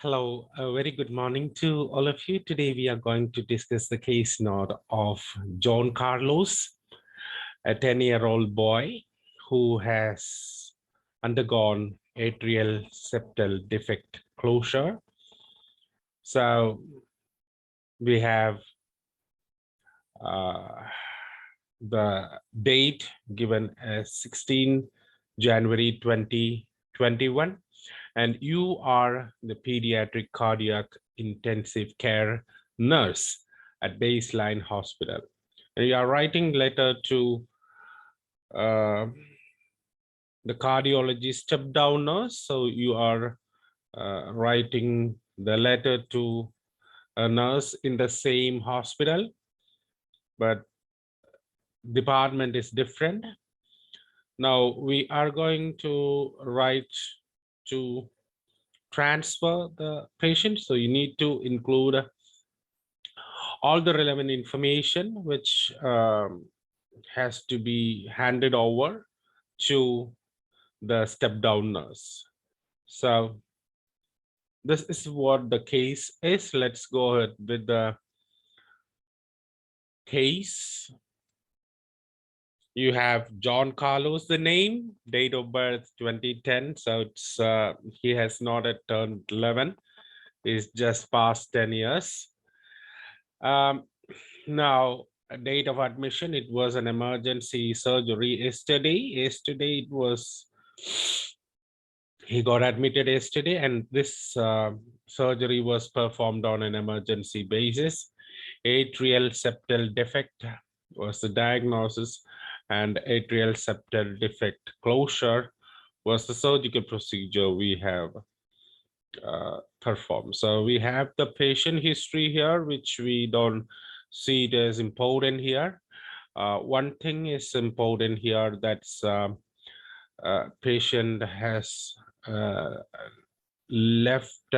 Hello, a very good morning to all of you. Today we are going to discuss the case note of John Carlos, a 10-year-old boy who has undergone atrial septal defect closure. So we have the date given as 16 January 2021. And you are the pediatric cardiac intensive care nurse at Baseline Hospital. And you are writing letter to the cardiology step down nurse. So you are writing the letter to a nurse in the same hospital, but department is different. Now we are going to write to transfer the patient. So you need to include all the relevant information which has to be handed over to the step down nurse. So this is what the case is. Let's go ahead with the case. You have John Carlos, the name, date of birth 2010. So it's he has not yet turned 11. He's just past 10 years. Now, date of admission, it was an emergency surgery yesterday. Yesterday it was, he got admitted yesterday, and this surgery was performed on an emergency basis. Atrial septal defect was the diagnosis, and atrial septal defect closure was the surgical procedure we have performed. So we have the patient history here, which we don't see it as important here. One thing is important here, that's patient has left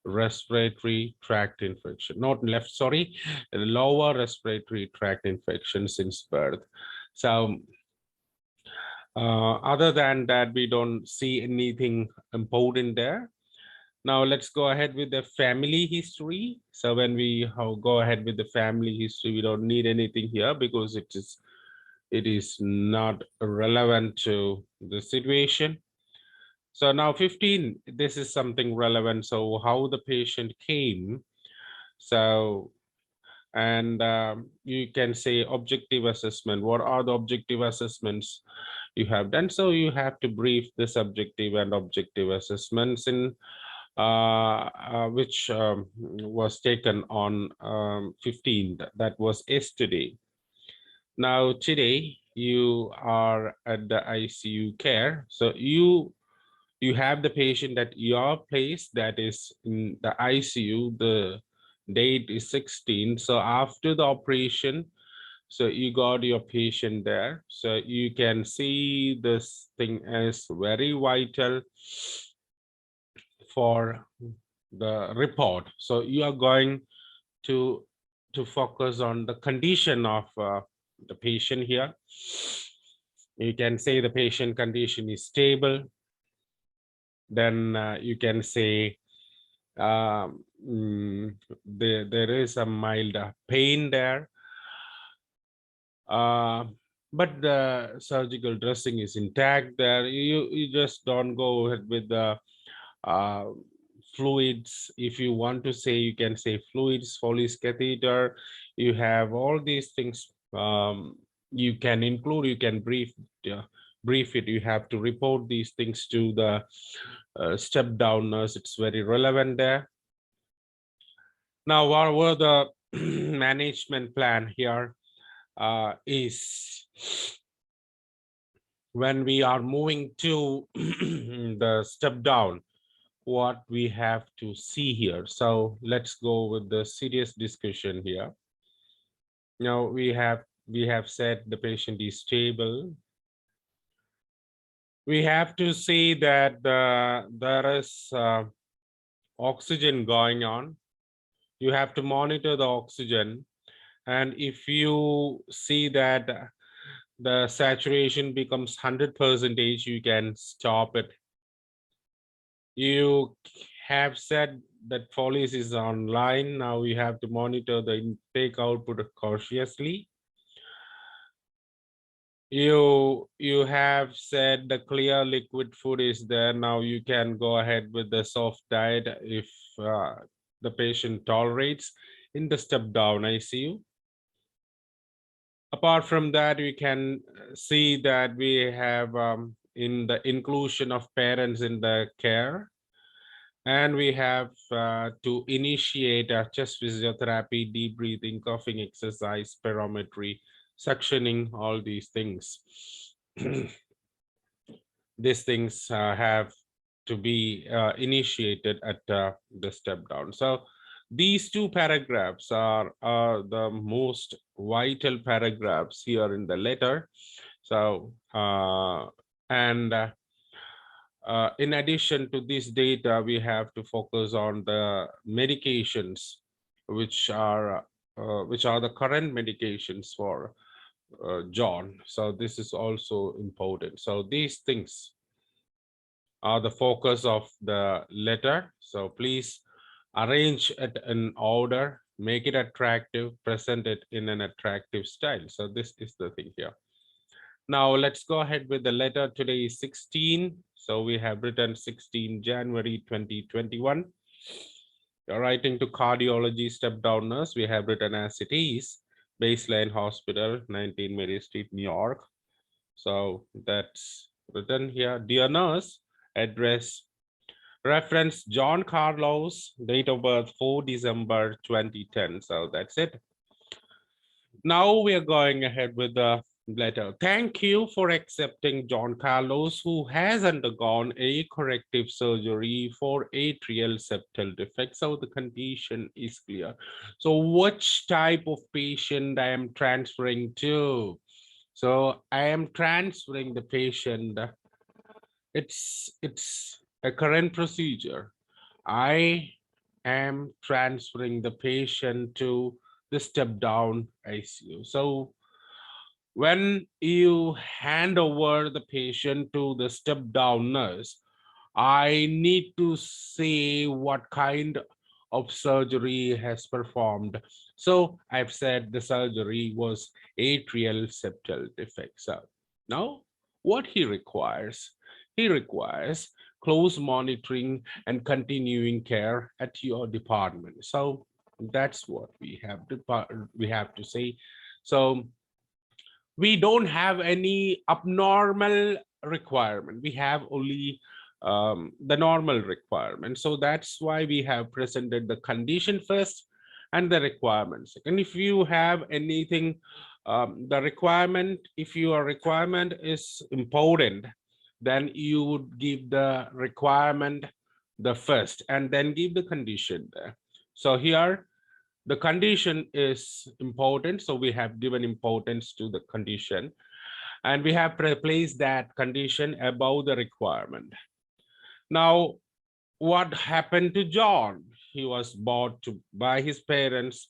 respiratory tract infection, not left, sorry, lower respiratory tract infection since birth. So other than that, we don't see anything important there. Now let's go ahead with the family history. So when we go ahead with the family history, we don't need anything here because it is not relevant to the situation. So now 15, this is something relevant. So how the patient came. So, and you can say objective assessment. What are the objective assessments you have done? So you have to brief the subjective and objective assessments in which was taken on 15th. That was yesterday. Now today you are at the ICU care. So you have the patient at your place, that is in the ICU. The date is 16. So after the operation, so you got your patient there. So you can see this thing as very vital for the report. So you are going to focus on the condition of the patient here. You can say the patient condition is stable. Then you can say there is a mild pain there, but the surgical dressing is intact there. You just don't go ahead with the fluids. If you want to say, you can say fluids, Foley's catheter. You have all these things. You can include, you can brief it. You have to report these things to the step down nurse. It's very relevant there. Now, what were the management plan here is when we are moving to the step down, what we have to see here. So let's go with the serious discussion here. Now we have said the patient is stable. We have to see that there is oxygen going on. You have to monitor the oxygen, and if you see that the saturation becomes 100%, you can stop it. You have said that Follies is online. Now we have to monitor the intake output cautiously. You have said the clear liquid food is there. Now you can go ahead with the soft diet if the patient tolerates in the step down ICU. Apart from that, we can see that we have in the inclusion of parents in the care, and we have to initiate a chest physiotherapy, deep breathing, coughing exercise, spirometry, suctioning, all these things. These things have to be initiated at the step down. So these two paragraphs are the most vital paragraphs here in the letter. So in addition to this data, we have to focus on the medications, which are the current medications for John. So this is also important. So these things are the focus of the letter. So please arrange it in order, make it attractive, present it in an attractive style. So this is the thing here. Now let's go ahead with the letter. Today is 16. So we have written 16 January 2021. You're writing to cardiology step down nurse. We have written as it is. Baseline Hospital, 19 Mary Street, New York. So that's written here. Dear nurse, address, reference John Carlos, date of birth 4 December 2010. So that's it. Now we are going ahead with the letter. Thank you for accepting John Carlos, who has undergone a corrective surgery for atrial septal defect. So the condition is clear. So which type of patient I am transferring to? So I am transferring the patient. It's a current procedure. I am transferring the patient to the step down ICU. So when you hand over the patient to the step down nurse, I need to say what kind of surgery has performed. So I've said the surgery was atrial septal defect. So now what he requires close monitoring and continuing care at your department. So that's what we have to say. So we don't have any abnormal requirement. We have only the normal requirement. So that's why we have presented the condition first and the requirements. And if you have anything, the requirement, if your requirement is important, then you would give the requirement the first and then give the condition there. So here, the condition is important, so we have given importance to the condition, and we have placed that condition above the requirement. Now, what happened to John? He was brought to by his parents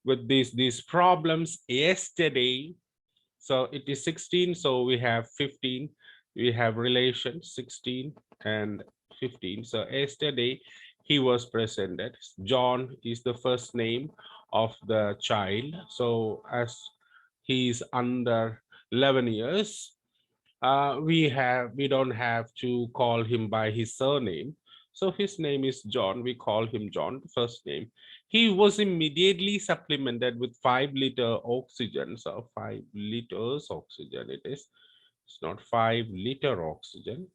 with these problems yesterday. So it is 16, so we have 15. We have relations 16 and 15. So yesterday he was presented. John is the first name of the child. So as he's under 11 years, we don't have to call him by his surname. So his name is John. We call him John, first name. He was immediately supplemented with 5-liter oxygen. So 5 liters oxygen it is. It's not 5-liter oxygen.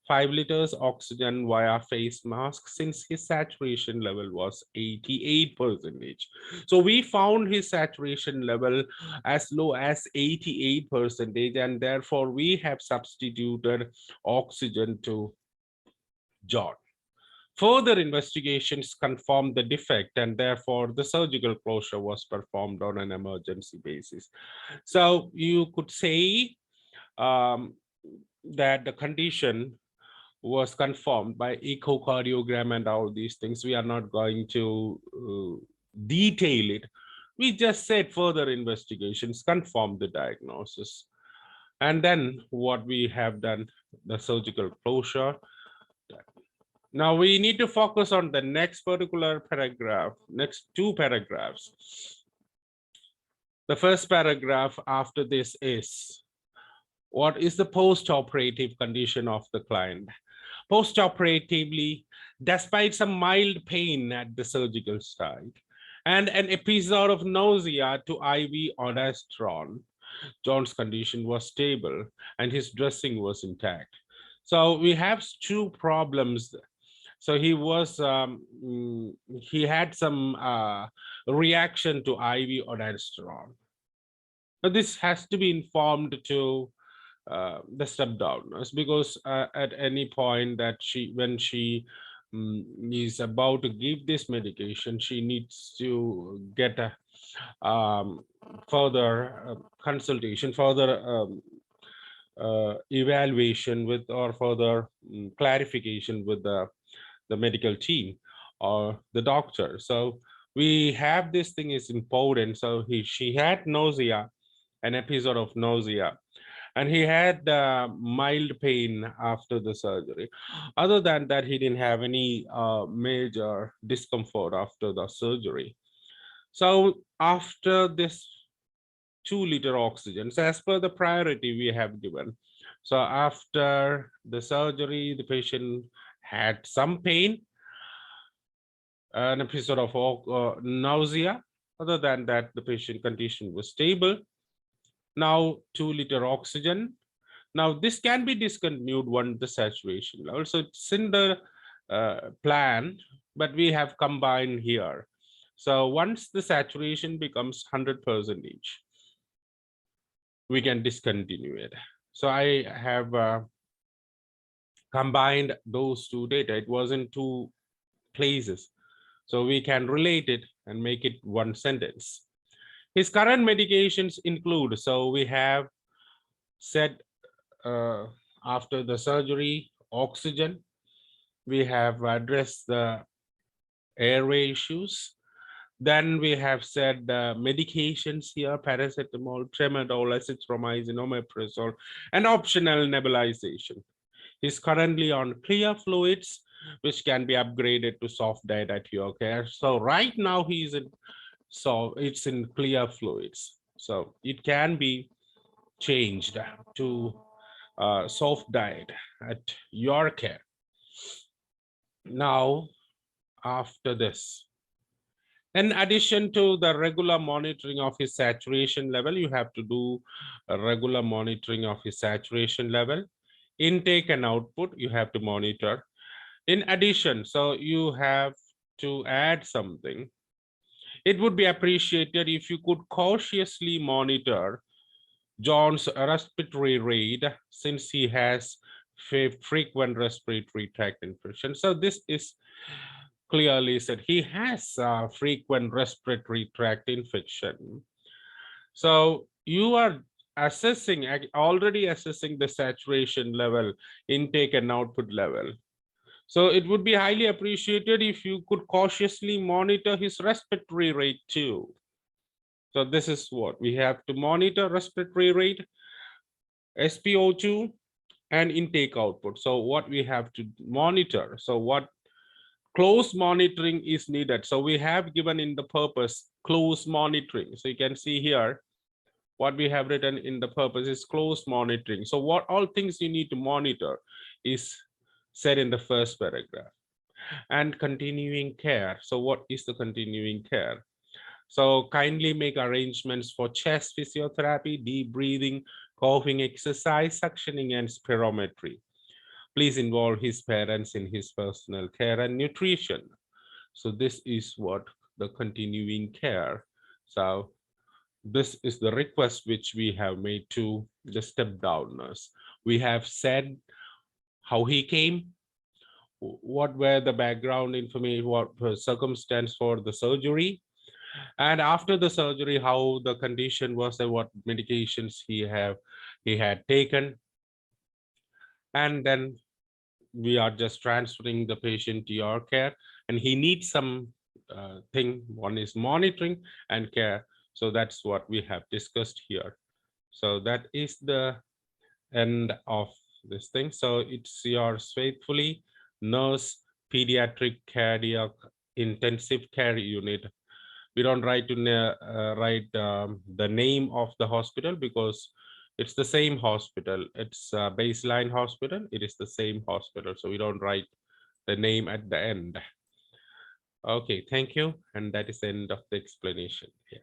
5 liters oxygen via face mask, since his saturation level was 88%. So we found his saturation level as low as 88%, and therefore we have substituted oxygen to John. Further investigations confirmed the defect, and therefore the surgical closure was performed on an emergency basis. So you could say that the condition was confirmed by echocardiogram and all these things. We are not going to detail it. We just said further investigations confirmed the diagnosis. And then what we have done, the surgical closure. Now we need to focus on the next particular paragraph, next two paragraphs. The first paragraph after this is, what is the post-operative condition of the client? Post-operatively, despite some mild pain at the surgical site and an episode of nausea to IV ondansetron, John's condition was stable and his dressing was intact. So we have two problems. So he had some reaction to IV ondansetron. Now this has to be informed to the step downers, because at any point that when she is about to give this medication, she needs to get a further consultation, further evaluation with, or further clarification with the medical team or the doctor. So we have, this thing is important. So she had nausea, an episode of nausea, and he had mild pain after the surgery. Other than that, he didn't have any major discomfort after the surgery. So after this 2-liter oxygen, so as per the priority we have given, so after the surgery, the patient had some pain, an episode of nausea. Other than that, the patient condition was stable. Now 2-liter oxygen. Now this can be discontinued once the saturation level. So it's in the plan, but we have combined here. So once the saturation becomes 100%, we can discontinue it. So I have combined those two data. It was in two places. So we can relate it and make it one sentence. His current medications include, so we have said after the surgery, oxygen. We have addressed the airway issues. Then we have said medications here, paracetamol, tramadol, azithromycin, omeprazole, and optional nebulization. He's currently on clear fluids, which can be upgraded to soft diet at your care. So right now he's in, so it's in clear fluids. So it can be changed to soft diet at your care. Now, after this, in addition to the regular monitoring of his saturation level, you have to do a regular monitoring of his saturation level. Intake and output, you have to monitor. In addition, so you have to add something. It would be appreciated if you could cautiously monitor John's respiratory rate, since he has frequent respiratory tract infection. So this is clearly said, he has frequent respiratory tract infection. So you are assessing, already assessing the saturation level, intake and output level. So it would be highly appreciated if you could cautiously monitor his respiratory rate too. So this is what we have to monitor: respiratory rate, SpO2, and intake output. So what we have to monitor, so what close monitoring is needed. So we have given in the purpose close monitoring. So you can see here what we have written in the purpose is close monitoring. So what all things you need to monitor is said in the first paragraph. And continuing care. So what is the continuing care? So kindly make arrangements for chest physiotherapy, deep breathing, coughing exercise, suctioning, and spirometry. Please involve his parents in his personal care and nutrition. So this is what the continuing care. So this is the request which we have made to the step downers. We have said how he came, what were the background information, what circumstance for the surgery, and after the surgery, how the condition was and what medications he had taken. And then we are just transferring the patient to your care, and he needs some thing. One is monitoring and care. So that's what we have discussed here. So that is the end of this thing. So it's yours faithfully, nurse pediatric cardiac intensive care unit. We don't write the name of the hospital because it's the same hospital. It's a baseline hospital. It is the same hospital. So we don't write the name at the end. Okay, thank you. And that is the end of the explanation here.